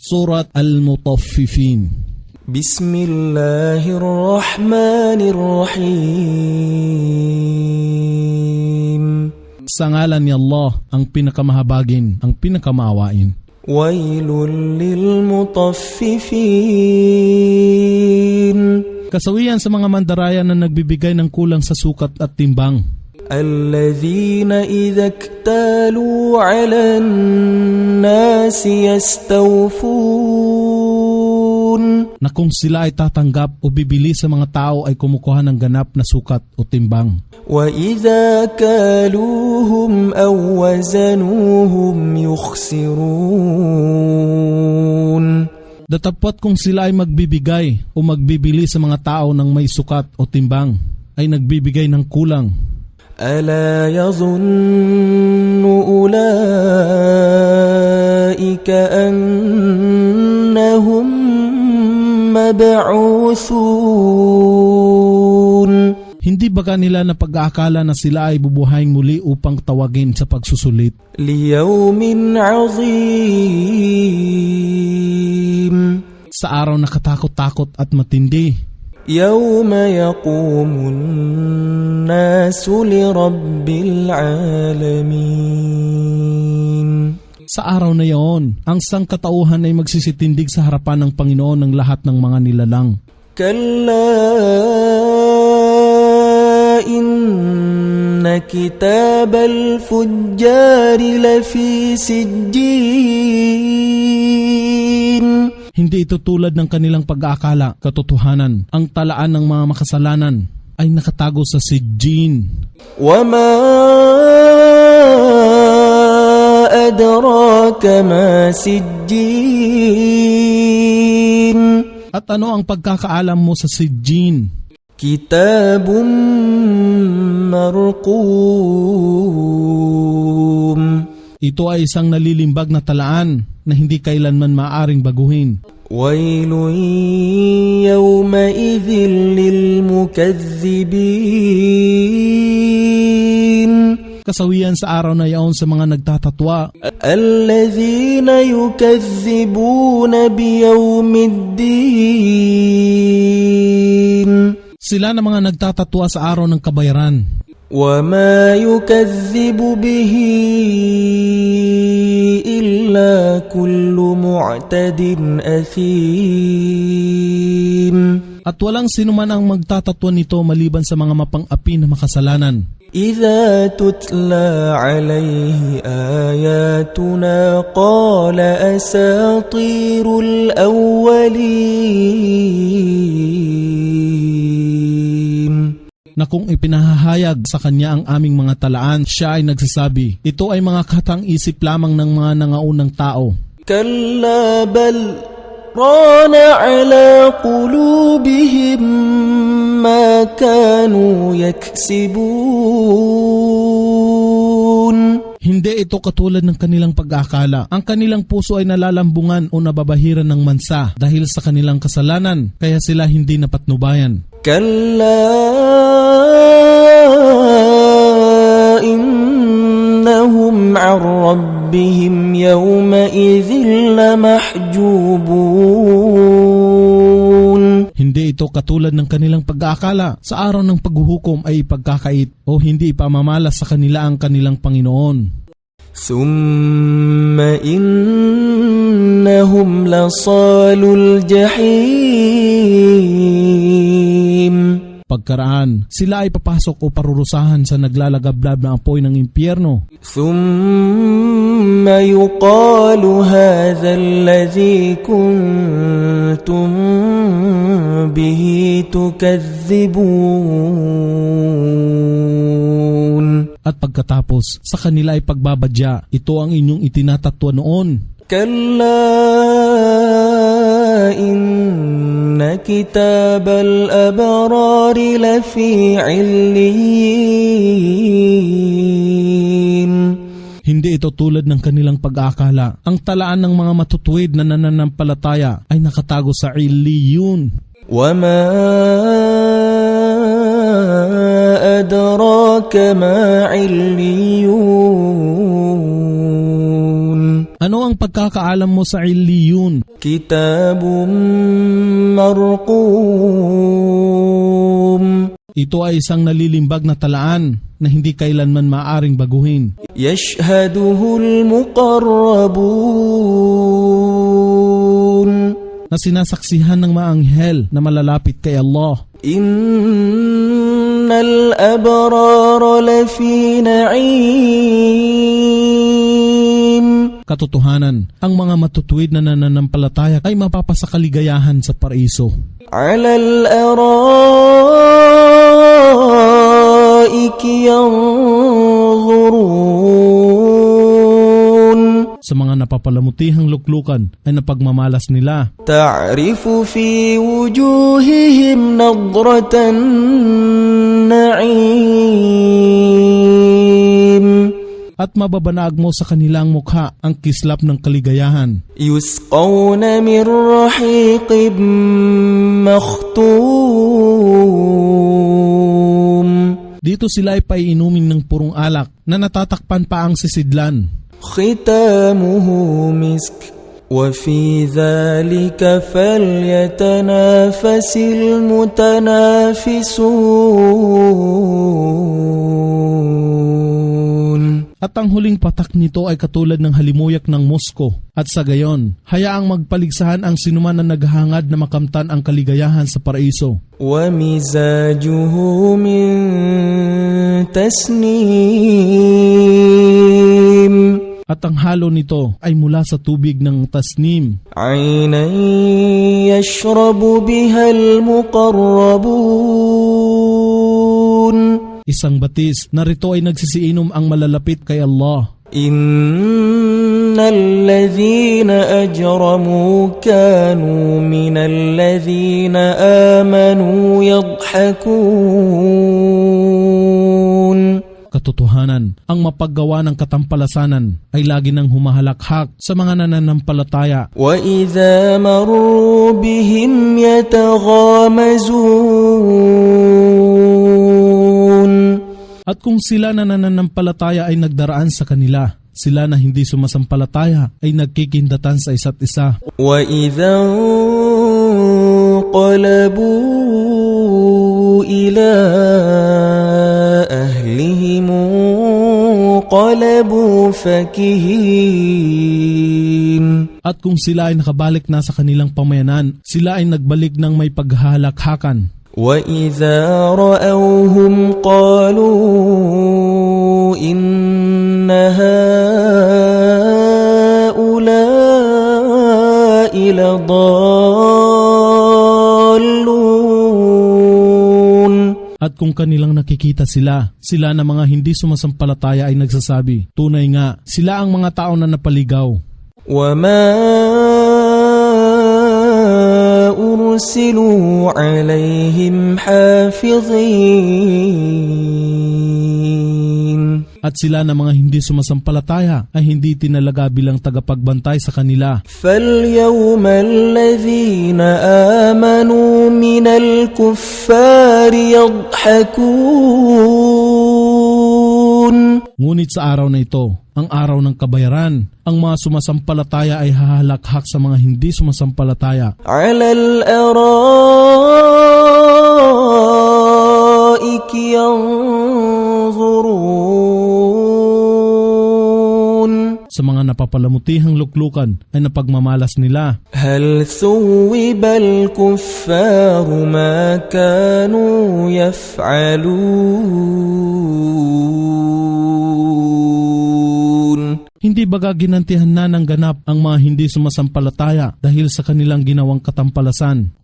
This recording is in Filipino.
Surat Al-Mutaffifin. Bismillahirrahmanirrahim. Sa ngalan ni Allah, ang pinakamahabagin, ang pinakamaawain. Wailul lil mutaffifin. Kasawian sa mga mandaraya na nagbibigay ng kulang sa sukat at timbang. Alladhina idha iktalu 'alan nasi yastawfun. Na kung sila ay tatanggap o bibili sa mga tao ay kumukuha ng ganap na sukat o timbang. Wa idha kaluhum aw wazanuhum yukhsirun. Datapwat kung sila ay magbibigay o magbibili sa mga tao ng may sukat o timbang, ay nagbibigay ng kulang. Ala yazunnu ulaika annahum mab'uthun. Hindi ba kanila na pag-aakala na sila ay bubuhayin muli upang tawagin sa pagsusulit? Liyawmin 'azim. Sa araw na katakot-takot at matindi. Yawma yaqumun nasu li rabbil alamin. Sa araw na iyon, ang sangkatauhan ay magsisitindig sa harapan ng Panginoon ng lahat ng mga nilalang. Kalla inna kitabal fujjari lafi sijjin. Hindi ito tulad ng kanilang pag-aakala, katotohanan. Ang talaan ng mga makasalanan ay nakatago sa sijjin. Wa ma adraka ma sijjin. At ano ang pagkakaalam mo sa sijjin? Kitabun marqum. Ito ay isang nalilimbag na talaan na hindi kailanman maaring baguhin. Wailun yawmaidhin lilmukaththibin. Kasawian sa araw na iyon sa mga nagtatatwa. Alladhina yukaththibuna biyawmiddin. Sila na mga nagtatatwa sa araw ng kabayaran. وَمَا يُكَذِّبُ بِهِ إِلَّا كُلُّ مُعْتَدٍ أَثِيمٍ. At walang sinuman ang magtatatwa nito maliban sa mga mapang-api na makasalanan. إِذَا تُتْلَى عَلَيْهِ آيَاتُنَا قَالَ أَسَاطِيرُ الْأَوَّلِينَ. Na kung ipinahahayag sa kanya ang aming mga talaan, siya ay nagsasabi, ito ay mga katang-isip lamang ng mga nangaunang tao. Kalla bal rana ala qulubihim ma kanu yaksibun. Hindi ito katulad ng kanilang pag-aakala. Ang kanilang puso ay nalalambungan o nababahiran ng mansa dahil sa kanilang kasalanan, kaya sila hindi napatnubayan. Kalla innahum 'an rabbihim yawma'idhin lamahjubun. Hindi ito katulad ng kanilang pag-aakala. Sa araw ng paghuhukom ay ipagkakait o hindi ipamamalas sa kanila ang kanilang Panginoon. Thumma innahum lasalul jahim. Pagkaraan, sila ay papasok o parurusahan sa naglalagablab na apoy ng impyerno. Thumma yuqalu hadha alladhi kuntum bihi tukadhibun. At pagkatapos, sa kanila ay pagbabadya, ito ang inyong itinatatwa noon. Kalla inna kitabal abrari lafi 'illiyin. Hindi ito tulad ng kanilang pag-aakala. Ang talaan ng mga matutuwid na nananampalataya ay nakatago sa 'illiyun. Wa ma أدراك ما عليون Ano ang pagkakaalam mo sa Illiyun? كتاب مرقوم Ito ay isang nalilimbag na talaan na hindi kailanman maaring baguhin. يشهده المقربون Na sinasaksihan ng mga anghel na malalapit kay Allah. إن الأبرار لفي نعيم Katotohanan, ang mga matutuwid na nananampalataya ay mapapasakaligayahan sa paraiso. على الأرائك ينظرون Sa mga napapalamutihang luklukan ay napagmamalas nila. تعرف في وجوههم نضرة النعيم At mababanag mo sa kanilang mukha ang kislap ng kaligayahan. يسقون من رحيق مختوم Dito sila ay paiinumin ng purong alak na natatakpan pa ang sisidlan. ختامه مسك وفي ذلك فليتنافس المتنافسون At ang huling patak nito ay katulad ng halimuyak ng musko. At sa gayon, hayaang magpaligsahan ang sinuman na naghahangad na makamtan ang kaligayahan sa paraiso. ومزاجه من تسنيم At ang halo nito ay mula sa tubig ng tasnim. عينا يشرب بها المقربون Isang batis na rito ay nagsisiinom ang malalapit kay Allah. إن الذين أجرموا كانوا من الذين آمنوا يضحكون Katotohanan, ang mapaggawa ng katampalasanan ay lagi nang humahalakhak sa mga nananampalataya. وإذا مروا بهم يتغامزون At kung sila na nananampalataya ay nagdaraan sa kanila, sila na hindi sumasampalataya ay nagkikindatan sa isa't isa. وإذا انقلبوا إلى أهلهم انقلبوا فكهين At kung sila ay nakabalik na sa kanilang pamayanan, sila ay nagbalik ng may paghahalakhakan. وإذا رأوهم قالوا إن هؤلاء لضالون At kung kanilang nakikita sila na mga hindi sumasampalataya ay nagsasabi, tunay nga, sila ang mga tao na napaligaw. وما أرسلوا عليهم حافظين At sila na mga hindi sumasampalataya ay hindi tinalaga bilang tagapagbantay sa kanila. فاليوم الذين آمنوا من الكفار يضحكون Ngunit sa araw na ito, ang araw ng kabayaran, ang mga sumasampalataya ay hahalakhak sa mga hindi sumasampalataya. على الأرائك ينظرون Sa mga napapalamutihang luklukan ay napagmamalas nila. هل ثوب الكفار ما كانوا يفعلون Hindi baga ginantihan na ng ganap ang mga hindi sumasampalataya dahil sa kanilang ginawang katampalasan.